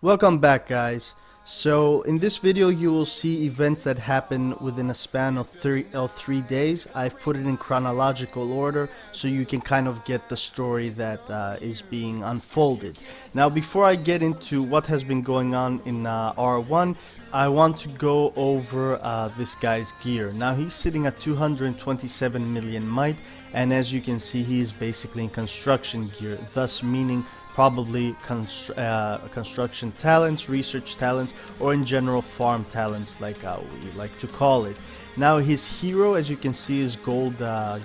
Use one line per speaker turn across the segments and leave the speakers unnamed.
Welcome back, guys. So in this video you will see events that happen within a span of 3 days. I've put it in chronological order so you can kind of get the story that is being unfolded. Now before I get into what has been going on in R1, I want to go over this guy's gear. Now he's sitting at 227 million might, and as you can see he is basically in construction gear, thus meaning probably construction talents, research talents, or in general farm talents like we like to call it. Now his hero, as you can see, is gold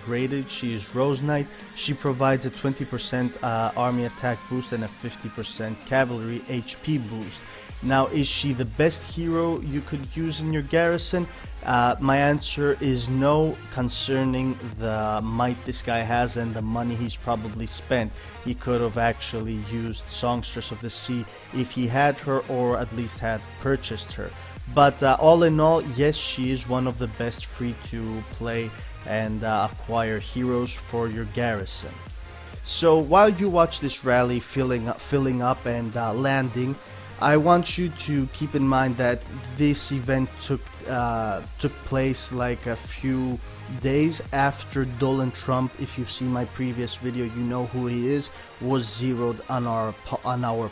graded. She is Rose Knight. She provides a 20% army attack boost and a 50% cavalry HP boost. Now, is she the best hero you could use in your garrison? My answer is no, concerning the might this guy has and the money he's probably spent. He could have actually used Songstress of the Sea if he had her, or at least had purchased her. But all in all, yes, she is one of the best free to play and acquire heroes for your garrison. So while you watch this rally filling up and landing, I want you to keep in mind that this event took place like a few days after Dolan Trump. If you've seen my previous video, you know who he is. Was zeroed on our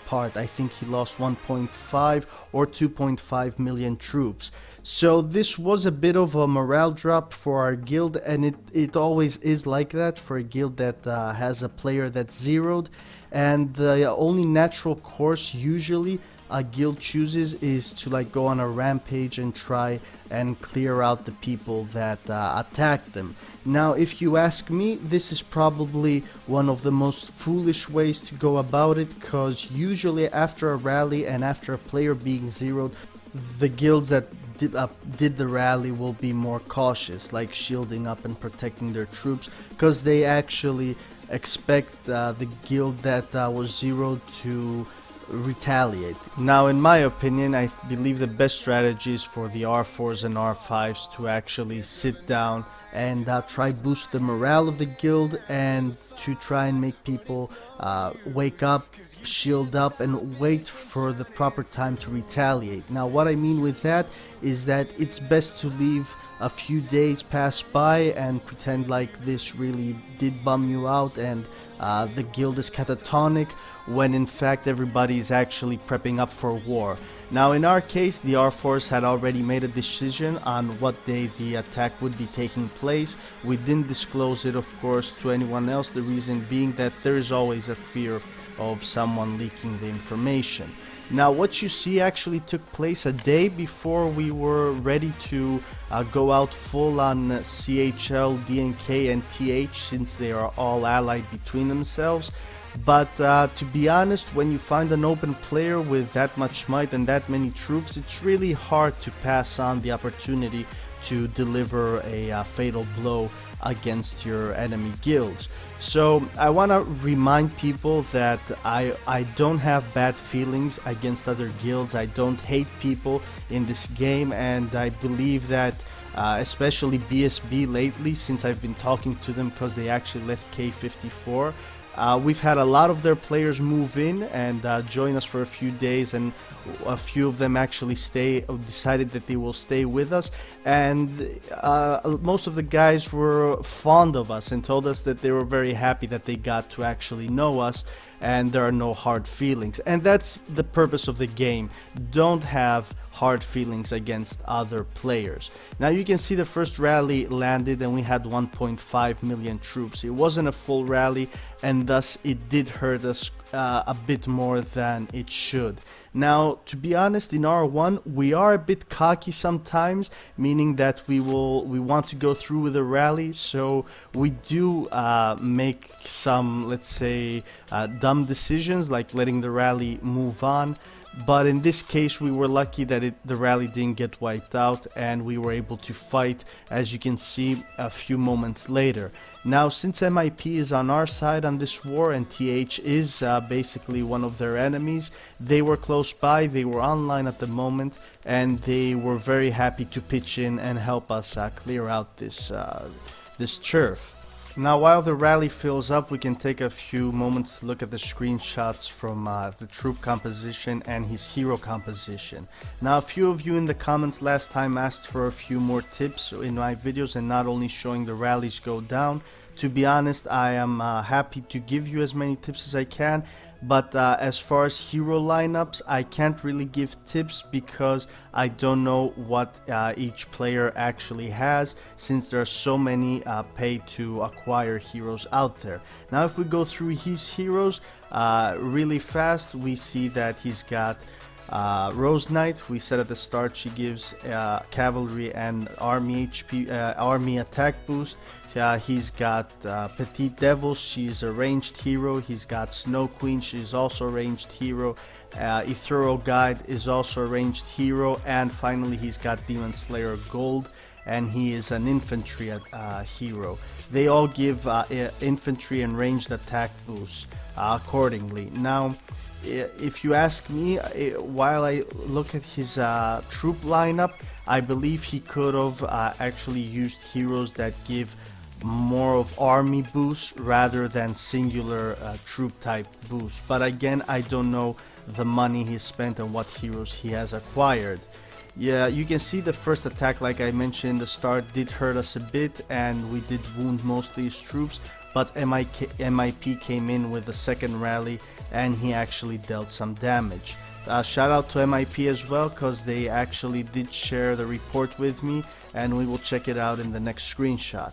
part. I think he lost 1.5 or 2.5 million troops. So this was a bit of a morale drop for our guild, and it always is like that for a guild that has a player that's zeroed. And the only natural course usually a guild chooses is to like go on a rampage and try and clear out the people that attack them. Now, if you ask me, this is probably one of the most foolish ways to go about it, because usually after a rally and after a player being zeroed, the guilds that did the rally will be more cautious, like shielding up and protecting their troops, because they actually expect the guild that was zeroed to retaliate. Now, in my opinion, I believe the best strategy is for the R4s and R5s to actually sit down and try boost the morale of the guild, and to try and make people wake up, shield up, and wait for the proper time to retaliate. Now, what I mean with that is that it's best to leave a few days pass by and pretend like this really did bum you out and the guild is catatonic, when in fact everybody is actually prepping up for war. Now, in our case, the R4s had already made a decision on what day the attack would be taking place. We didn't disclose it, of course, to anyone else, the reason being that there is always a fear of someone leaking the information. Now, what you see actually took place a day before we were ready to go out full on CHL, DNK, and TH, since they are all allied between themselves. But to be honest, when you find an open player with that much might and that many troops, it's really hard to pass on the opportunity to deliver a fatal blow against your enemy guilds. So I want to remind people that I don't have bad feelings against other guilds. I don't hate people in this game, and I believe that especially BSB lately, since I've been talking to them because they actually left K54, we've had a lot of their players move in and join us for a few days, and a few of them actually decided that they will stay with us, and most of the guys were fond of us and told us that they were very happy that they got to actually know us, and there are no hard feelings. And that's the purpose of the game. Don't have hard feelings against other players. Now you can see the first rally landed and we had 1.5 million troops. It wasn't a full rally, and thus it did hurt us a bit more than it should. Now, to be honest, in R1 we are a bit cocky sometimes, meaning that we want to go through with a rally, so we do make some, let's say, dumb decisions, like letting the rally move on. But in this case, we were lucky that the rally didn't get wiped out, and we were able to fight, as you can see, a few moments later. Now, since MIP is on our side on this war and TH is basically one of their enemies, they were close by, they were online at the moment, and they were very happy to pitch in and help us clear out this turf. Now while the rally fills up, we can take a few moments to look at the screenshots from the troop composition and his hero composition. Now a few of you in the comments last time asked for a few more tips in my videos and not only showing the rallies go down. To be honest, I am happy to give you as many tips as I can, but as far as hero lineups, I can't really give tips because I don't know what each player actually has, since there are so many pay to acquire heroes out there. Now if we go through his heroes really fast, we see that he's got Rose Knight. We said at the start she gives cavalry and army HP, army attack boost. He's got Petite Devil, she's a ranged hero. He's got Snow Queen, she's also a ranged hero. Itro Guide is also a ranged hero. And finally he's got Demon Slayer Gold, and he is an infantry hero. They all give infantry and ranged attack boosts accordingly. Now if you ask me, while I look at his troop lineup, I believe he could have actually used heroes that give more of army boosts rather than singular troop type boosts. But again, I don't know the money he spent and what heroes he has acquired. Yeah, you can see the first attack, like I mentioned in the start, did hurt us a bit and we did wound mostly his troops, but MIP came in with the second rally and he actually dealt some damage. Shout out to MIP as well, because they actually did share the report with me, and we will check it out in the next screenshot.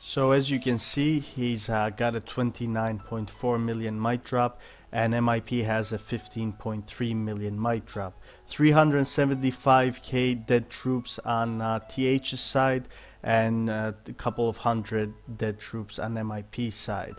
So as you can see, he's got a 29.4 million might drop, and MIP has a 15.3 million might drop. 375k dead troops on TH's side, and a couple of hundred dead troops on MIP's side.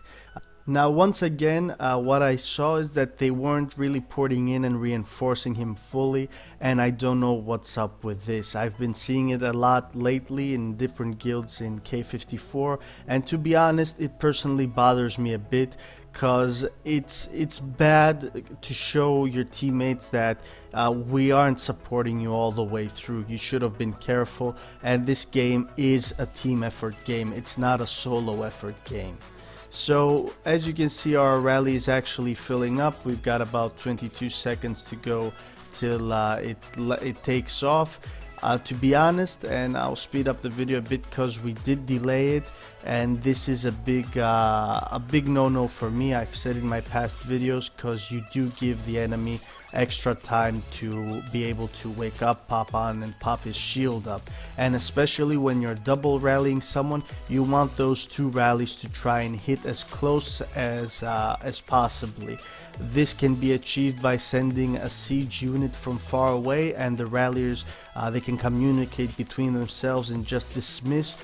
Now once again, what I saw is that they weren't really porting in and reinforcing him fully, and I don't know what's up with this. I've been seeing it a lot lately in different guilds in K54, and to be honest, it personally bothers me a bit, because it's bad to show your teammates that we aren't supporting you all the way through. You should have been careful, and this game is a team effort game. It's not a solo effort game. So as you can see, our rally is actually filling up. We've got about 22 seconds to go till it takes off. To be honest, and I'll speed up the video a bit because we did delay it, and this is a big no-no for me. I've said in my past videos, because you do give the enemy extra time to be able to wake up, pop on, and pop his shield up. And especially when you're double rallying someone, you want those two rallies to try and hit as close as possibly. This can be achieved by sending a siege unit from far away, and the ralliers they can communicate between themselves and just dismiss.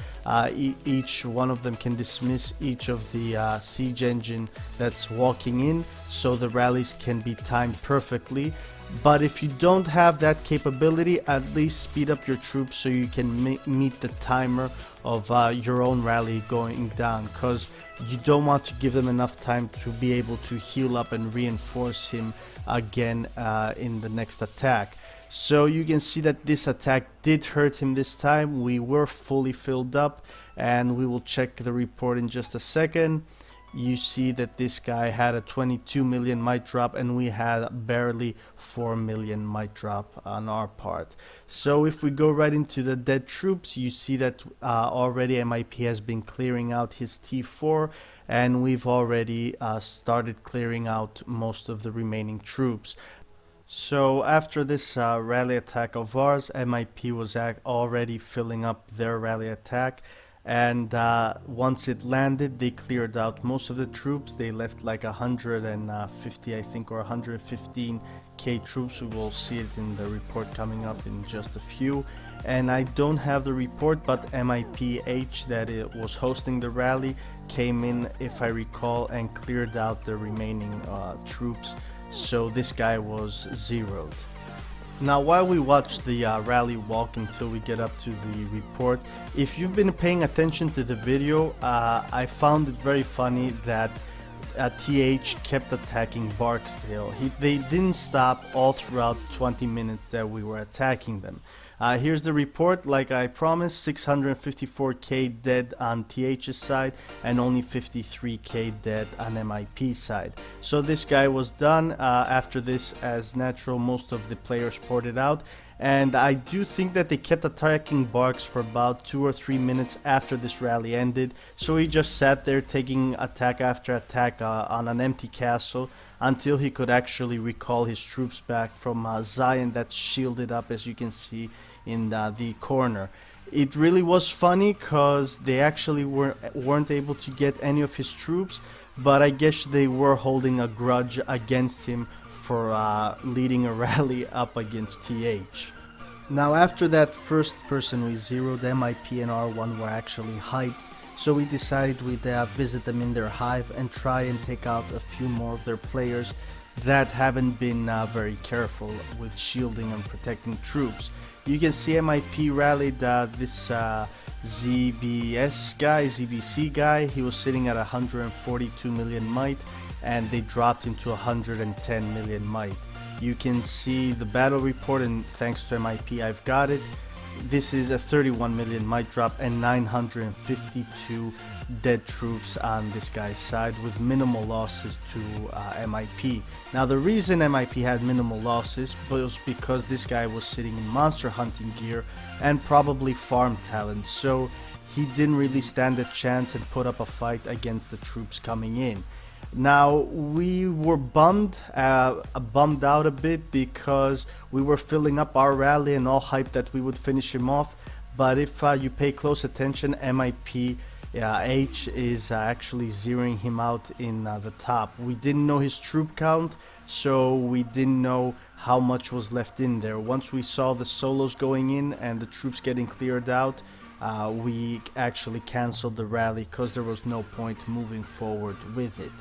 Each one of them can dismiss each of the siege engine that's walking in, so the rallies can be timed perfectly. But if you don't have that capability, at least speed up your troops so you can meet the timer of your own rally going down, because you don't want to give them enough time to be able to heal up and reinforce him again in the next attack. So you can see that this attack did hurt him this time. We were fully filled up, and we will check the report in just a second. You see that this guy had a 22 million might drop, and we had barely 4 million might drop on our part. So if we go right into the dead troops, you see that already MIP has been clearing out his T4, and we've already started clearing out most of the remaining troops. So after this rally attack of ours, MIP was already filling up their rally attack, and once it landed, they cleared out most of the troops. They left like 150, I think, or 115k troops. We will see it in the report coming up in just a few. And I don't have the report, but MIPH, that it was hosting the rally, came in, if I recall, and cleared out the remaining troops. So this guy was zeroed. Now while we watch the rally walk until we get up to the report, if you've been paying attention to the video, I found it very funny that TH kept attacking Barksdale. They didn't stop all throughout 20 minutes that we were attacking them. Here's the report. Like I promised, 654k dead on TH's side and only 53k dead on MIP side. So this guy was done. After this, as natural, most of the players ported out. And I do think that they kept attacking Barks for about 2 or 3 minutes after this rally ended. So he just sat there taking attack after attack on an empty castle until he could actually recall his troops back from Zion that's shielded up, as you can see in the corner. It really was funny because they actually weren't able to get any of his troops, but I guess they were holding a grudge against him for leading a rally up against TH. Now after that first person we zeroed, MIP and R1 were actually hyped, so we decided we'd visit them in their hive and try and take out a few more of their players that haven't been very careful with shielding and protecting troops. You can see MIP rallied this ZBC guy. He was sitting at 142 million might, and they dropped into 110 million might. You can see the battle report, and thanks to MIP I've got it. This is a 31 million might drop and 952 dead troops on this guy's side with minimal losses to MIP. Now the reason MIP had minimal losses was because this guy was sitting in monster hunting gear and probably farm talent, so he didn't really stand a chance and put up a fight against the troops coming in. Now we were bummed out a bit because we were filling up our rally and all hyped that we would finish him off, but if you pay close attention, MIP H is actually zeroing him out in the top. We didn't know his troop count, so we didn't know how much was left in there. Once we saw the solos going in and the troops getting cleared out, we actually cancelled the rally because there was no point moving forward with it.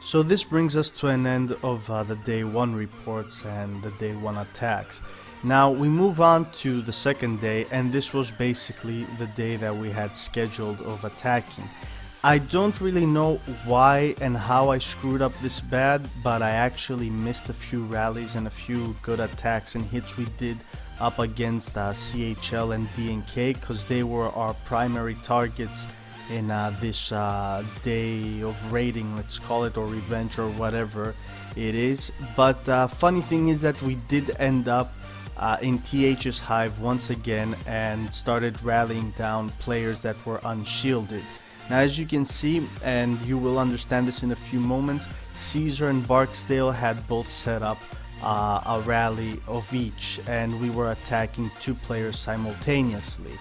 So this brings us to an end of the day 1 reports and the day 1 attacks. Now we move on to the second day, and this was basically the day that we had scheduled of attacking. I don't really know why and how I screwed up this bad, but I actually missed a few rallies and a few good attacks and hits we did up against CHL and DNK, because they were our primary targets in this day of raiding, let's call it, or revenge, or whatever it is. But funny thing is that we did end up in TH's hive once again and started rallying down players that were unshielded. Now as you can see, and you will understand this in a few moments, Caesar and Barksdale had both set up a rally of each, and we were attacking 2 players simultaneously.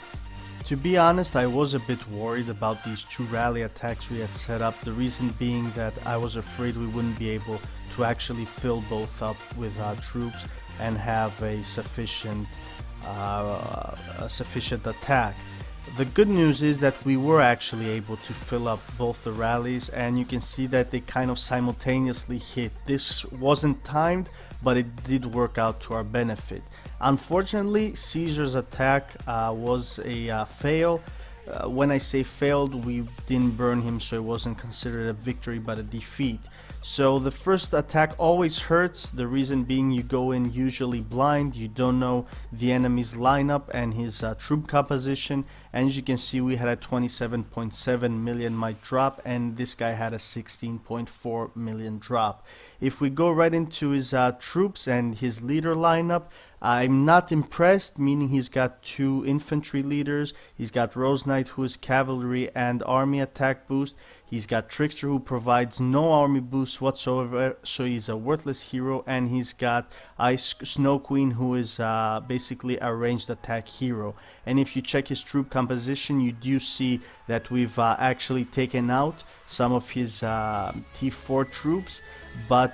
To be honest, I was a bit worried about these 2 rally attacks we had set up, the reason being that I was afraid we wouldn't be able to actually fill both up with troops and have a sufficient attack. The good news is that we were actually able to fill up both the rallies, and you can see that they kind of simultaneously hit. This wasn't timed, but it did work out to our benefit. Unfortunately, Caesar's attack was a fail. When I say failed, we didn't burn him, so it wasn't considered a victory but a defeat. So the first attack always hurts, the reason being you go in usually blind, you don't know the enemy's lineup and his troop composition, and as you can see we had a 27.7 million might drop and this guy had a 16.4 million drop. If we go right into his troops and his leader lineup, I'm not impressed, meaning he's got 2 infantry leaders, he's got Rose Knight who is cavalry and army attack boost, he's got Trickster who provides no army boost whatsoever, so he's a worthless hero, and he's got Ice Snow Queen who is basically a ranged attack hero. And if you check his troop composition, you do see that we've actually taken out some of his T4 troops, but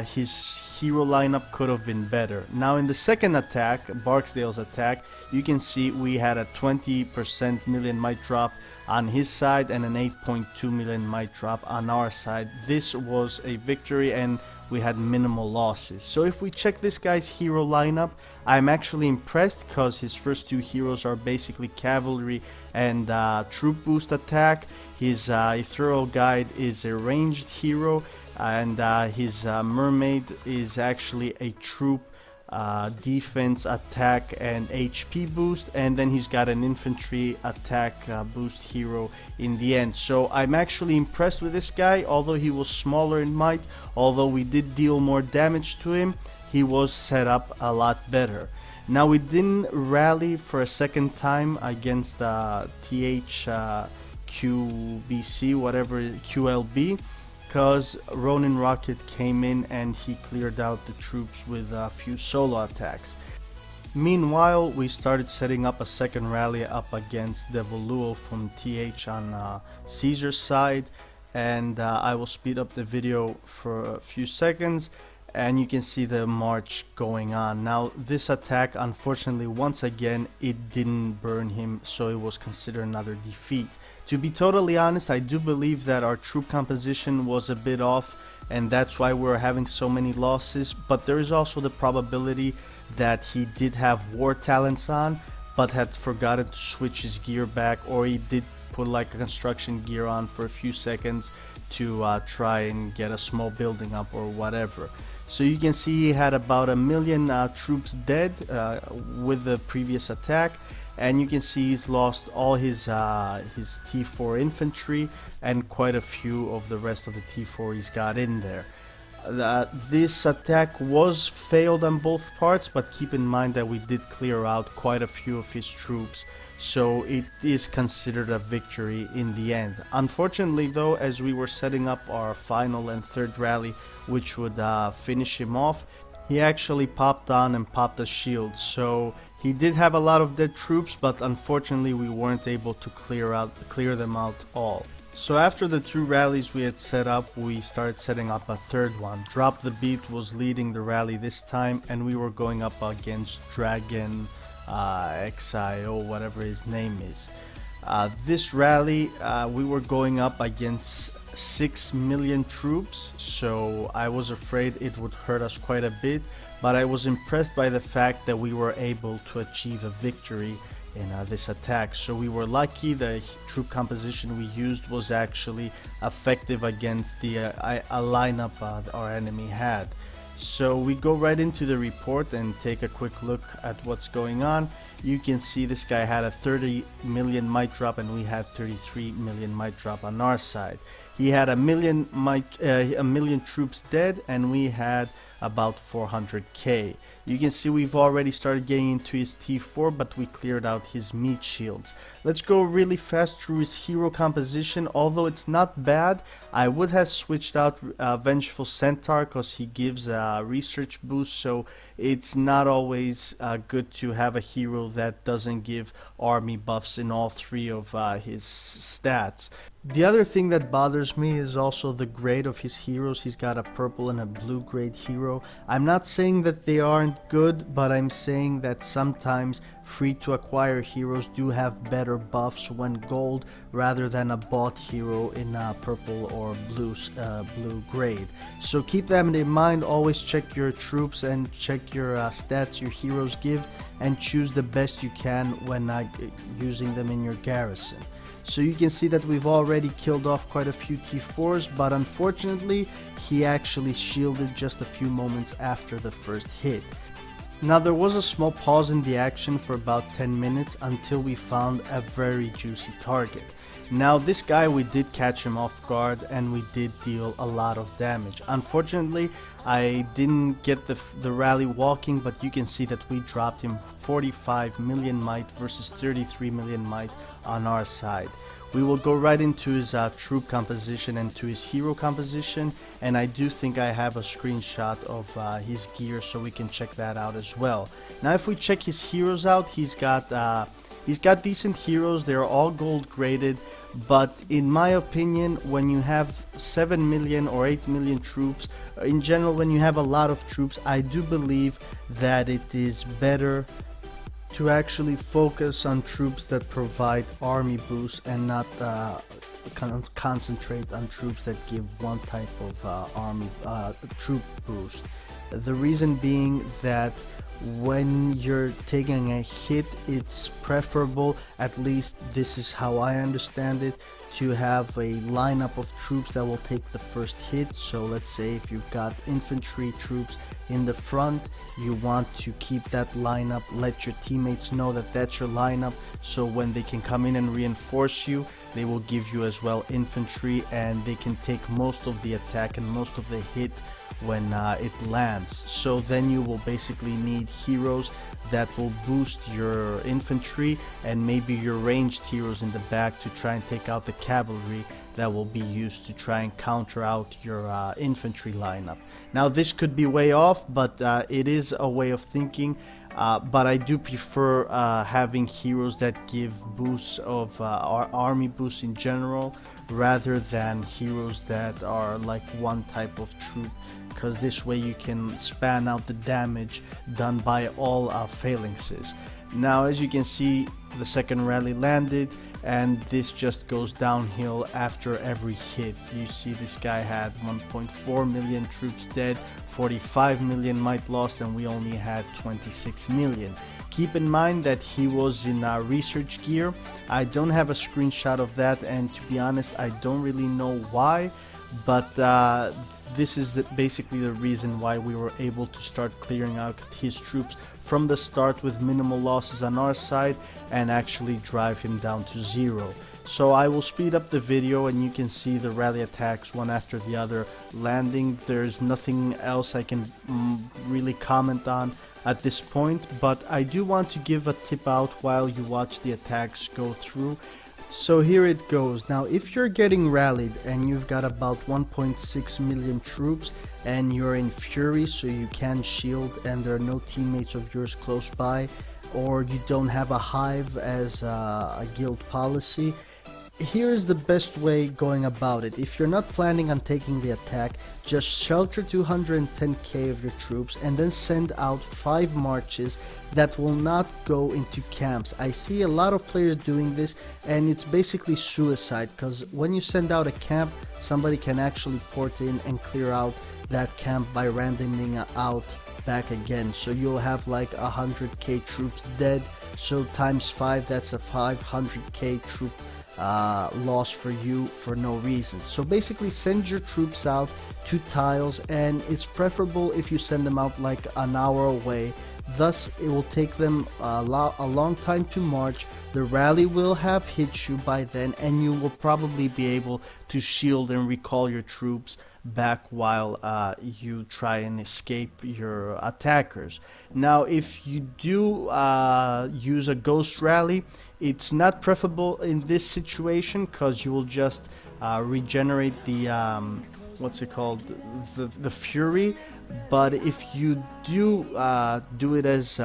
his hero lineup could have been better. Now in the second attack, Barksdale's attack, you can see we had a 20% million might drop on his side and an 8.2 million might drop on our side. This was a victory and we had minimal losses. So if we check this guy's hero lineup, I'm actually impressed because his first 2 heroes are basically cavalry and troop boost attack. His ethereal guide is a ranged hero, and his mermaid is actually a troop defense, attack, and HP boost, and then he's got an infantry attack boost hero in the end. So I'm actually impressed with this guy. Although he was smaller in might, although we did deal more damage to him, he was set up a lot better. Now we didn't rally for a second time against QBC, whatever, QLB, because Ronin Rocket came in and he cleared out the troops with a few solo attacks. Meanwhile, we started setting up a second rally up against Devoluo from TH on Caesar's side, and I will speed up the video for a few seconds and you can see the march going on. Now this attack, unfortunately, once again it didn't burn him, so it was considered another defeat. To be totally honest, I do believe that our troop composition was a bit off and that's why we're having so many losses, but there is also the probability that he did have war talents on but had forgotten to switch his gear back, or he did put like a construction gear on for a few seconds to try and get a small building up or whatever. So you can see he had about 1 million troops dead with the previous attack, and you can see he's lost all his T4 infantry and quite a few of the rest of the T4 he's got in there. This attack was failed on both parts, but keep in mind that we did clear out quite a few of his troops, so it is considered a victory in the end. Unfortunately though, as we were setting up our final and third rally, which would finish him off, he actually popped on and popped a shield, so he did have a lot of dead troops, but unfortunately we weren't able to clear them out all. So after the 2 rallies we had set up, we started setting up a third one. Drop the Beat was leading the rally this time, and we were going up against Dragon XIO, whatever his name is. This rally we were going up against 6 million troops, so I was afraid it would hurt us quite a bit, but I was impressed by the fact that we were able to achieve a victory in this attack. So we were lucky. The troop composition we used was actually effective against the lineup our enemy had. So we go right into the report and take a quick look at what's going on. You can see this guy had a 30 million might drop and we had 33 million might drop on our side. He had a million troops dead and we had about 400k. You can see we've already started getting into his T4, but we cleared out his meat shields. Let's go really fast through his hero composition. Although it's not bad, I would have switched out Vengeful Centaur because he gives a research boost, so it's not always good to have a hero that doesn't give army buffs in all 3 of his stats. The other thing that bothers me is also the grade of his heroes. He's got a purple and a blue grade hero. I'm not saying that they aren't good, but I'm saying that sometimes free to acquire heroes do have better buffs when gold rather than a bought hero in purple or blue grade. So keep that in mind. Always check your troops and check your stats your heroes give, and choose the best you can when using them in your garrison. So you can see that we've already killed off quite a few T4s, but unfortunately he actually shielded just a few moments after the first hit. Now there was a small pause in the action for about 10 minutes until we found a very juicy target. Now this guy, we did catch him off guard and we did deal a lot of damage. Unfortunately I didn't get the rally walking, but you can see that we dropped him 45 million might versus 33 million might on our side. We will go right into his troop composition and to his hero composition, and I do think I have a screenshot of his gear so we can check that out as well. Now if we check his heroes out, he's got decent heroes. They're all gold graded, but in my opinion, when you have 7 million or 8 million troops, in general when you have a lot of troops, I do believe that it is better to actually focus on troops that provide army boosts and not concentrate on troops that give one type of troop boost. The reason being that when you're taking a hit, it's preferable, at least this is how I understand it, to have a lineup of troops that will take the first hit. So let's say if you've got infantry troops in the front, you want to keep that lineup, let your teammates know that that's your lineup, so when they can come in and reinforce you, they will give you as well infantry, and they can take most of the attack and most of the hit when it lands. So then you will basically need heroes that will boost your infantry and maybe your ranged heroes in the back to try and take out the cavalry that will be used to try and counter out your infantry lineup. Now this could be way off, but it is a way of thinking. But I do prefer having heroes that give boosts of army boosts in general, rather than heroes that are like one type of troop, because this way you can span out the damage done by all phalanxes. Now as you can see, the second rally landed, and this just goes downhill after every hit. You see this guy had 1.4 million troops dead, 45 million might lost, and we only had 26 million. Keep in mind that he was in research gear. I don't have a screenshot of that, and to be honest, I don't really know why, but this is basically the reason why we were able to start clearing out his troops from the start with minimal losses on our side and actually drive him down to 0. So I will speed up the video and you can see the rally attacks one after the other landing. There's nothing else I can really comment on at this point, but I do want to give a tip out while you watch the attacks go through. So here it goes. Now if you're getting rallied and you've got about 1.6 million troops and you're in fury, so you can shield and there are no teammates of yours close by, or you don't have a hive as a guild policy, here's the best way going about it. If you're not planning on taking the attack, just shelter 210k of your troops and then send out 5 marches that will not go into camps. I see a lot of players doing this, and it's basically suicide, because when you send out a camp, somebody can actually port in and clear out that camp by randoming out back again. So you'll have like 100k troops dead, so times 5, that's a 500k troop loss for you for no reason. So basically send your troops out to tiles, and it's preferable if you send them out like an hour away. Thus it will take them a long time to march. The rally will have hit you by then, and you will probably be able to shield and recall your troops back while you try and escape your attackers. Now if you do use a ghost rally, it's not preferable in this situation, because you will just regenerate the what's it called, the fury. But if you do do it as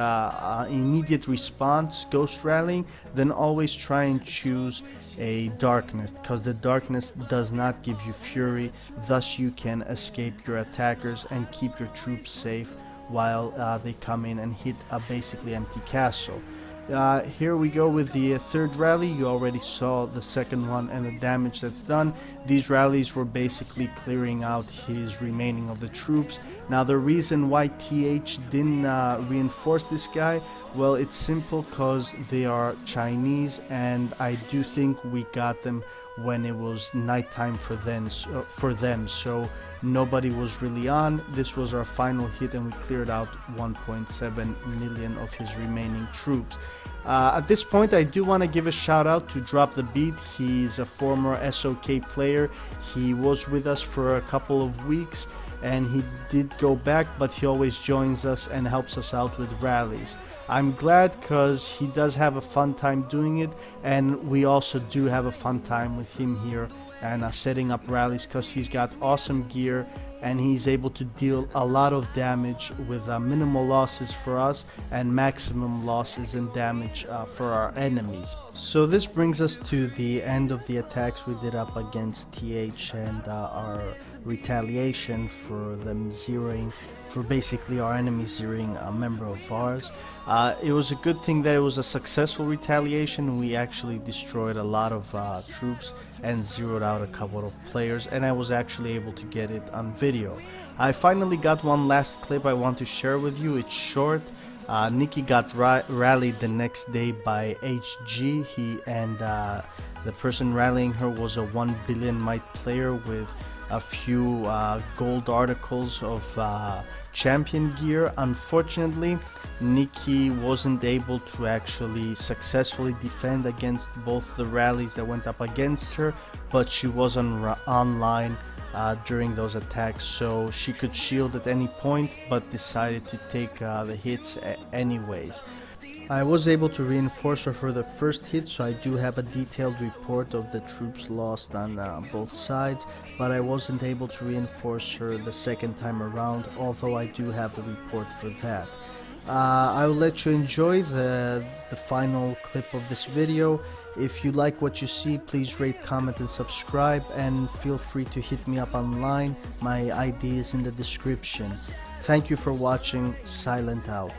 immediate response ghost rallying, then always try and choose a darkness, because the darkness does not give you fury. Thus you can escape your attackers and keep your troops safe while they come in and hit a basically empty castle. Here we go with the third rally. You already saw the second one and the damage that's done. These rallies were basically clearing out his remaining of the troops. Now the reason why TH didn't reinforce this guy, well, it's simple, because they are Chinese, and I do think we got them when it was nighttime for them, so nobody was really on. This was our final hit, and we cleared out 1.7 million of his remaining troops. At this point, I do want to give a shout out to Drop the Beat. He's a former SOK player. He was with us for a couple of weeks, and he did go back, but he always joins us and helps us out with rallies. I'm glad, because he does have a fun time doing it, and we also do have a fun time with him here and setting up rallies, because he's got awesome gear and he's able to deal a lot of damage with minimal losses for us and maximum losses and damage for our enemies. So this brings us to the end of the attacks we did up against TH and our retaliation for them zeroing, for basically our enemies zeroing a member of ours. It was a good thing that it was a successful retaliation. We actually destroyed a lot of troops and zeroed out a couple of players, and I was actually able to get it on video. I finally got one last clip I want to share with you. It's short. Nikki got rallied the next day by HG. He and The person rallying her was a 1 billion might player with a few gold articles of champion gear. Unfortunately, Nikki wasn't able to actually successfully defend against both the rallies that went up against her, but she was online during those attacks, so she could shield at any point, but decided to take the hits anyways. I was able to reinforce her for the first hit, so I do have a detailed report of the troops lost on both sides, but I wasn't able to reinforce her the second time around, although I do have the report for that. I will let you enjoy the final clip of this video. If you like what you see, please rate, comment and subscribe, and feel free to hit me up online. My ID is in the description. Thank you for watching. Silent out.